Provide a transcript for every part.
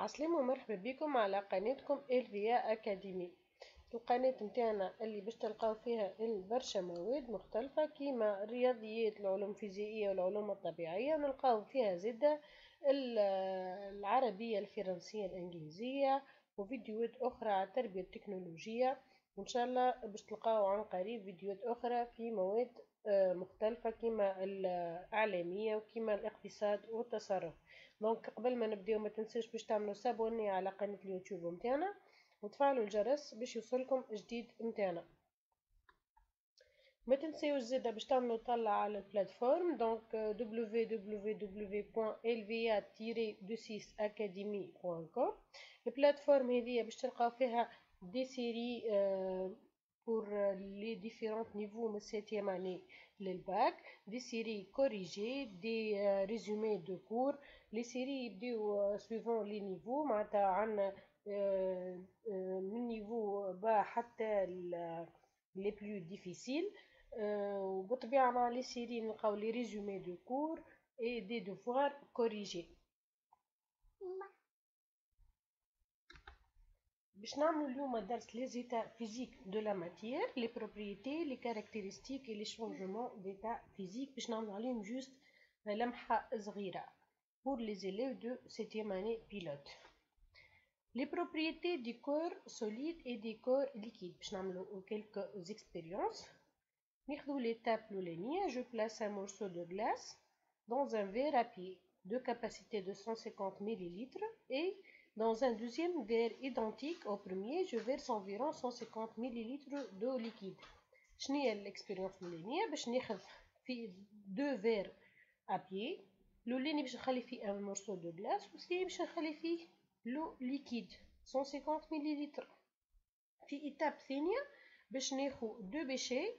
عسلامة ومرحبا بكم على قناتكم الفيا أكاديمي. القناة متاعنا اللي باش تلقاو فيها برشا مواد مختلفة كيما الرياضيات، العلوم الفيزيائية والعلوم الطبيعية، نلقاو فيها زادة العربية، الفرنسية، الإنجليزية، وفيديوهات أخرى على التربية التكنولوجية. وإن شاء الله باش تلقاو عن قريب فيديوهات أخرى في مواد مختلفة كيما الإعلامية وكيما الاقتصاد والتصرف. دونك قبل ما نبداو ما تنسوش باش تعملوا سابوني على قناة اليوتيوب متاعنا وتفعلوا الجرس باش يوصلكم جديد متاعنا. ما تنسيوش زاده باش تعملوا طلع على البلاتفورم دونك www.lva-26academy.com. البلاتفورم هذه باش تلقاو فيها دي سيري pour les différents niveaux من 7e année للباك، دي سيري كوريجي، دي ريزومي دو كور. لي سيري يبداو سويفون لي نيفو، معناتها عندنا من نيفو با حتى لي بلو ديفيسيل، وبطبيعة مع لي سيري نلقاو لي ريزومي دو كور اي دي دوفوار كوريجي. باش نعملو اليوم درس لي زيتا فيزيك دو لا ماتيير، لي بروبريتي، لي كاركتيرستيك اي لي شونجمون ديتا فيزيك، باش نعملو عليهم جوست لمحة صغيرة pour les élèves de 7e année pilote. Les propriétés du corps solide et du corps liquide. باش نعملو quelques expériences. ناخدو l'étape l'olénière. Je place un morceau de glace dans un verre à pied de capacité de 150 ml et dans un deuxième verre identique au premier, je verse environ 150 ml d'eau liquide. شنو هي l'expérience l'olénière؟ باش ناخذ في deux verres à pied. الأولاني باش نخلي فيه ان مورسو دو غلاس والثاني باش نخلي فيه لو ليكيد 150 مليلتر. في ايتاب ثانيه باش ناخذ دو بيشي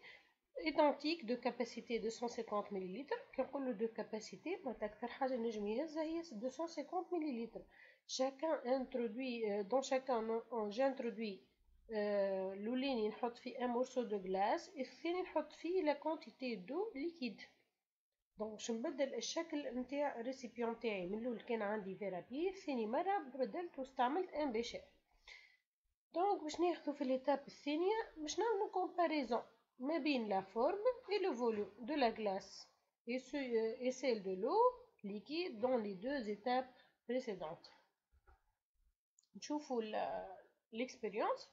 ايدونتيك دو كاباسيتي دو 150 مليلتر. كي نقولوا دو كاباسيتي معناتها اكثر حاجه نجم يهزها هي 250 مليلتر. chacun introduit dans chacun j'introduis الأولاني نحط فيه ان مورسو دو غلاس، الثاني نحط فيه لا كونتيتي دو ليكيد. دونك باش نبدل الشكل نتاع الريسيبيون نتاعي. من الاول كان عندي فيرابي، ثاني مره بدلت واستعملت ان بيشير. دونك باش ناخذ في ليتاب الثانيه باش نعملو كومباريزون ما بين لا فورم اي لو فوليوم دو لا غلاس et celle de l'eau liquide dans les deux étapes précédentes. نشوفوا l'expérience.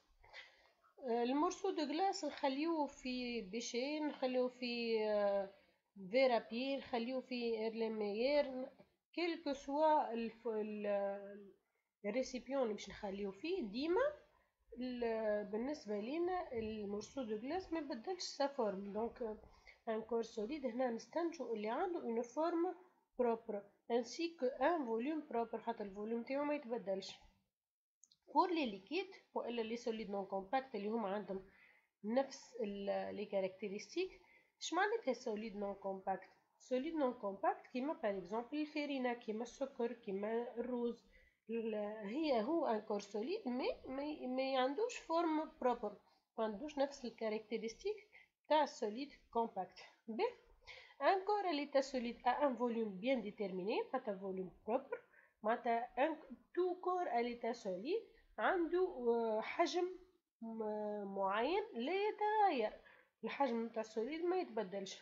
المورسو دو غلاس نخليوه في بيشي، نخليوه في فير ابي، نخليوه في ايرليميير، كيلكو سوا الريسيبيون اللي باش نخليوه فيه. ديما بالنسبه لينا المورسو دو غلاس ما يبدلش سا فورم. دونك ان كور سوليد هنا نستنتجو اللي عنده اون فورم بروبر انسي كو ان فوليوم بروبر، خاطر الفوليوم تاعو ما يتبدلش. pour les liquides والا لي سوليد نون كومباكت اللي هما عندهم نفس لي كاركتيرستيك. اش معناتها سوليد نون كومباكت؟ سوليد نون كومباكت كيما باغ اكزومبل الفارينه، كيما السكر، كيما الروز، هو ان كور سوليد ما عندوش فورم بروبر، ما عندوش نفس الكاركتيرستيك تاع السوليد كومباكت. ب ان كور ليتا سوليد ا ان فوليوم بيان ديتيرميني، معناتها فوليوم بروبر، معناتها ان تو كور ليتا سوليد عنده حجم معين لا يتغير، الحجم نتاع السوليد ما يتبدلش.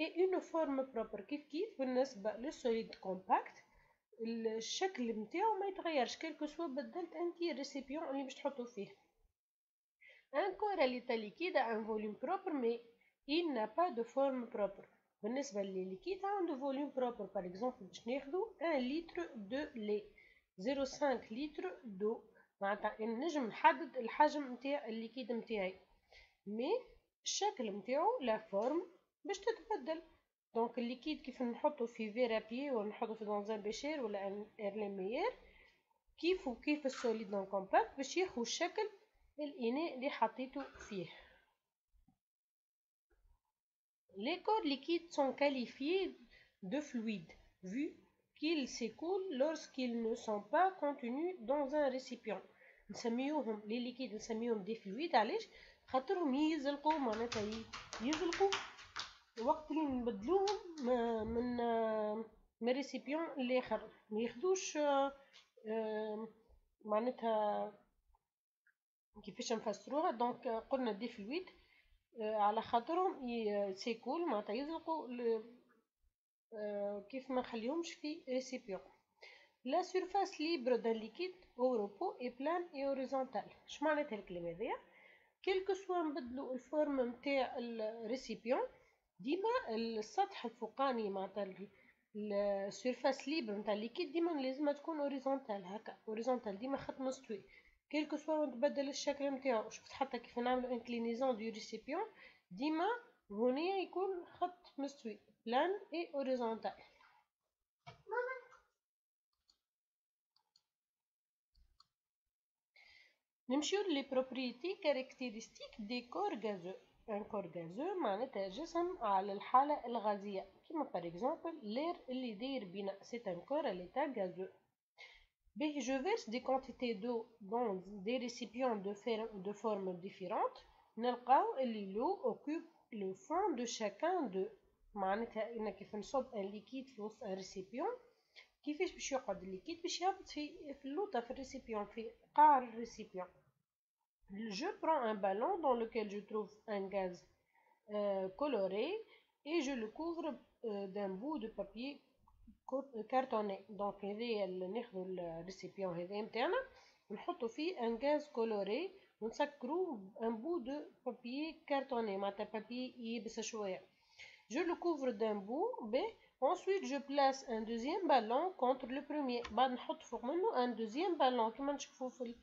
اي اون فورم بروبر كيف بالنسبه للسوليد كومباكت الشكل نتاعو ما يتغيرش كيلكو سوا بدلت انت الريسيبيون اللي باش تحطو فيه. ان كور ليتا ليكيد ان فوليوم بروبر مي il n'a pas de forme propre. بالنسبه للليكيد عنده فوليوم بروبر. باغ اكزومبل باش ناخذو 1 لتر دو لي 0.5 لتر دو، معناتها نجم نحدد الحجم نتاع الليكيد نتاعي مي الشكل نتاعو لا فورم باش تتبدل. دونك الليكيد كيف نحطو في فير ابي ولا نحطو في دونزان بيشير ولا ان ايرليميير كيف السوليد نون كومباكت باش ياخذ الشكل الاناء اللي حطيتو فيه. Les corps liquides sont qualifiés de fluides vu qu'ils s'écoulent lorsqu'ils ne sont pas contenus dans un récipient. نسميوهم لي ليكيد نسميوهم دي فلويد. علاش؟ خاطرهم يزلقوا، معناتها يزلقوا وقت اللي نبدلوهم من ريسيبيون لاخر، ما ياخذوش معناتها كيفاش نفسروها. دونك قلنا دي فلويد على خاطرهم يسيكول معناتها يزرقوا كيف ما نخليهمش في ريسيبيون. لا سيرفاس ليبر دان ليكيد او روبو اي بلان اي اوريزونتال. اش معناتها الكلمه هذيا؟ كيلكو سوا نبدلو الفورم نتاع الريسيبيون، ديما السطح الفوقاني معناتها السيرفاس ليبر نتاع الليكيد ديما لازمها تكون اوريزونتال هكا، اوريزونتال ديما خط مستوي. كيلكو سوا نتبدل الشكل نتاعو. شفت حتى كيف نعملو انكلينيزون دو ريسيبيون ديما هونيا يكون خط مستوي بلان اي اوريزونتال. نمشيو لي بروبريتي كاركتيرستيك دي كور غازو. ان كور غازو معناتها جسم على الحالة الغازية كيما بار اكزومبل لير اللي داير بينا سي ان كور ليتا غازو. باهي جو فيرس دي كونتيتي دو دون دي ريسيبيون دو فورم ديفيرونت، نلقاو اللي لو اوكوب لو فون دو شاكان دو. معناتها انا كيف نصب ان ليكيد في وسط ان ريسيبيون كيفاش باش يقعد الليكيد باش يهبط في اللوطة في الريسيبيون في قاع الريسيبيون. Je prends un ballon dans lequel je trouve un gaz coloré et je le couvre d'un bout de papier cartonné. Donc هذايا ناخذ الريسيبيون هذا نتاعنا ونحطو فيه ان غاز كولوري ونسكرو un bout de papier cartonné معناتها بابي يبس شويه. Je le couvre d'un bout. Ensuite je place un deuxième ballon contre le premier. بعد نحط فوق منه un deuxième ballon كما نشوفو في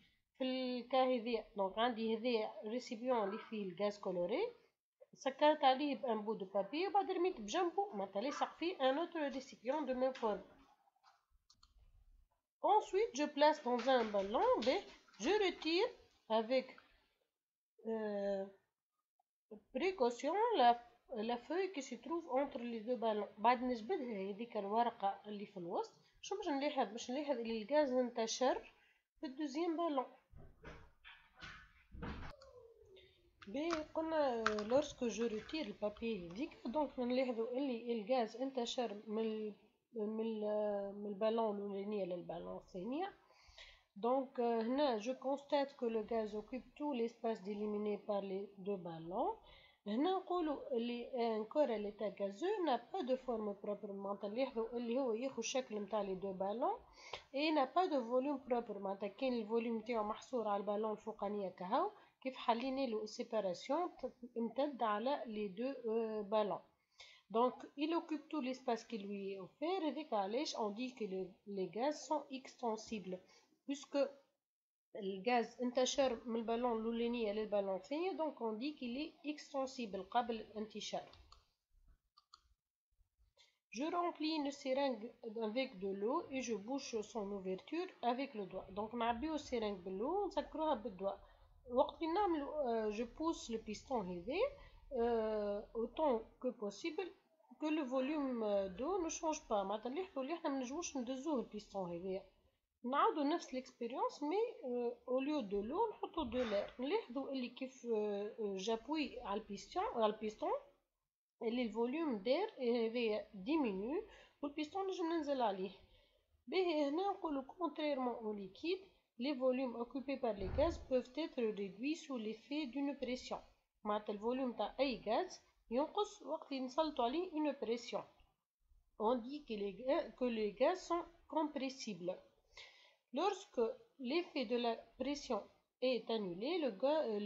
الكا هذيا. دونك عندي هذايا ريسيبيون اللي فيه الغاز كولوري سكرت عليه بان بو دو بابي وبعد رميت بجنبو معناتها لاصق فيه ان اوتر ريسيبيون دو ميم فورم. Ensuite je place dans un ballon je retire avec précaution la feuille qui se trouve entre les deux ballons. بعد نجبدها هذيك الورقة اللي في الوسط. شو باش نلاحظ؟ باش نلاحظ اللي الغاز انتشر في الدوزيام بالون. قلنا لورسكو جو روتير البابي هذيك دونك نلاحظوا اللي الغاز انتشر من البالون الاولانيه للبالون الثانيه. دونك هنا جو كونستات كو لو غاز اوكوب تو ليسباس ديليميني بار لي دو بالون. هنا نقولوا اللي ان كور ليتا غازو نا با دو فورم بروبر معناتها نلاحظوا اللي هو ياخذ الشكل نتاع لي دو بالون اي نا با دو فوليوم بروبر معناتها كاين الفوليوم نتاعو محصور على البالون الفوقانيه كهو كيف حلينا له séparation امتد على les deux ballons. Donc il occupe tout l'espace qui lui est offert. Et علاش on dit que les gaz sont extensibles puisque الغاز انتشر من البالون الاولانيه للبالون الثانيه donc on dit qu'il est extensible قابل للانتشار. Je remplis une seringue avec de l'eau et je bouche son ouverture avec le doigt. Donc نعبيو السيرنج باللو ونسكروها بالدواء. وقت اللي نعملو جو بوس لو بيستون هذا autant que possible que le volume d'eau ne change pas. معناتها نلاحظوا اللي احنا منجموش ندزوه البيستون هذايا. نعاودو نفس الاكسبيريونس مي او ليو دو لو نحطو دو لير. نلاحظوا اللي كيف جابوي على البيستون اللي الفوليوم دار هذايا ديمينو والبيستون نجم ننزل عليه. باهي هنا نقولو contrairement au liquide les volumes occupés par les gaz peuvent être réduits sous l'effet d'une pression. معناتها الفوليوم تاع اي غاز ينقص وقت اللي نسلطوا عليه une pression. On dit que les gaz sont compressibles. Lorsque l'effet de la pression est annulé,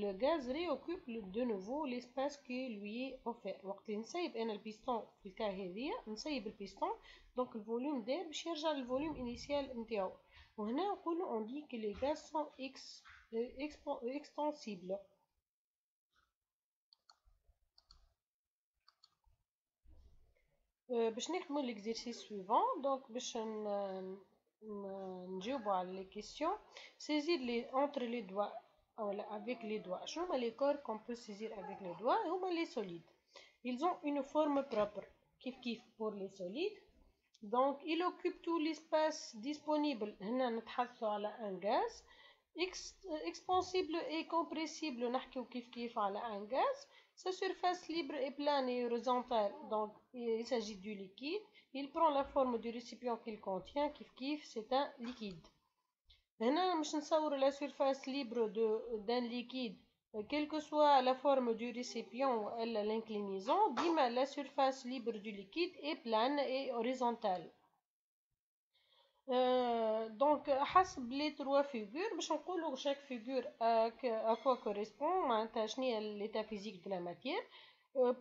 le gaz réoccupe de nouveau l'espace qui lui est offert. وقت اللي نسيب انا البيستون في الكا هذيا نسيب البيستون دونك الفوليوم دار باش يرجع للفوليوم انيسيال نتاعو. وهنا نقولوا on dit que les gaz sont extensibles. باش نخدموا l'exercice suivant. donc باش نجاوبوا على les questions. saisir entre les doigts ou avec les doigts. شنو هما les corps qu'on peut saisir avec les doigts؟ هما les solides. ils ont une forme propre كيف pour les solides. Donc il occupe tout l'espace disponible. هنا نتحدثوا على un gaz expansible et compressible. نحكيو كيف على un gaz. Sa surface libre est plane et horizontale. Donc il s'agit du liquide. Il prend la forme du récipient qu'il contient. C'est un liquide. هنا مش نصور la surface libre d'un liquide quelle que soit la forme du récipient ou l'inclinaison ديما la surface libre du liquide est plane et horizontale. Donc حسب les trois figures باش نقولوا chaque figure à quoi correspond معناتها شنيا l'état physique de la matière.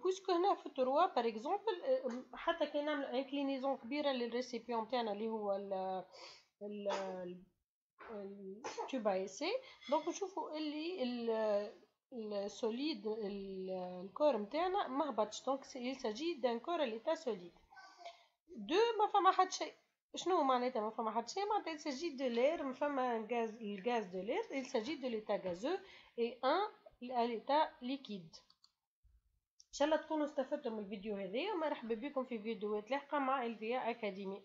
puisque هنا في التروا par exemple حتى كي نعمل inclinaison كبيرة للريسيبيون نتاعنا اللي هو ال التوب ايسي دونك نشوفوا اللي السوليد الكور نتاعنا ما هبطش دونك il s'agit d'un corps à l'état solide. دو ما فما حد شيء. شنو معناتها ما فما حد شيء؟ معناتها il s'agit de l'air ما فما غاز الغاز de l'air il s'agit de l'état gazeux et un à l'état liquide. ان شاء الله تكونوا استفدتوا من الفيديو هذا ومرحبا بكم في فيديوهات لاحقه مع الفيا اكاديمي.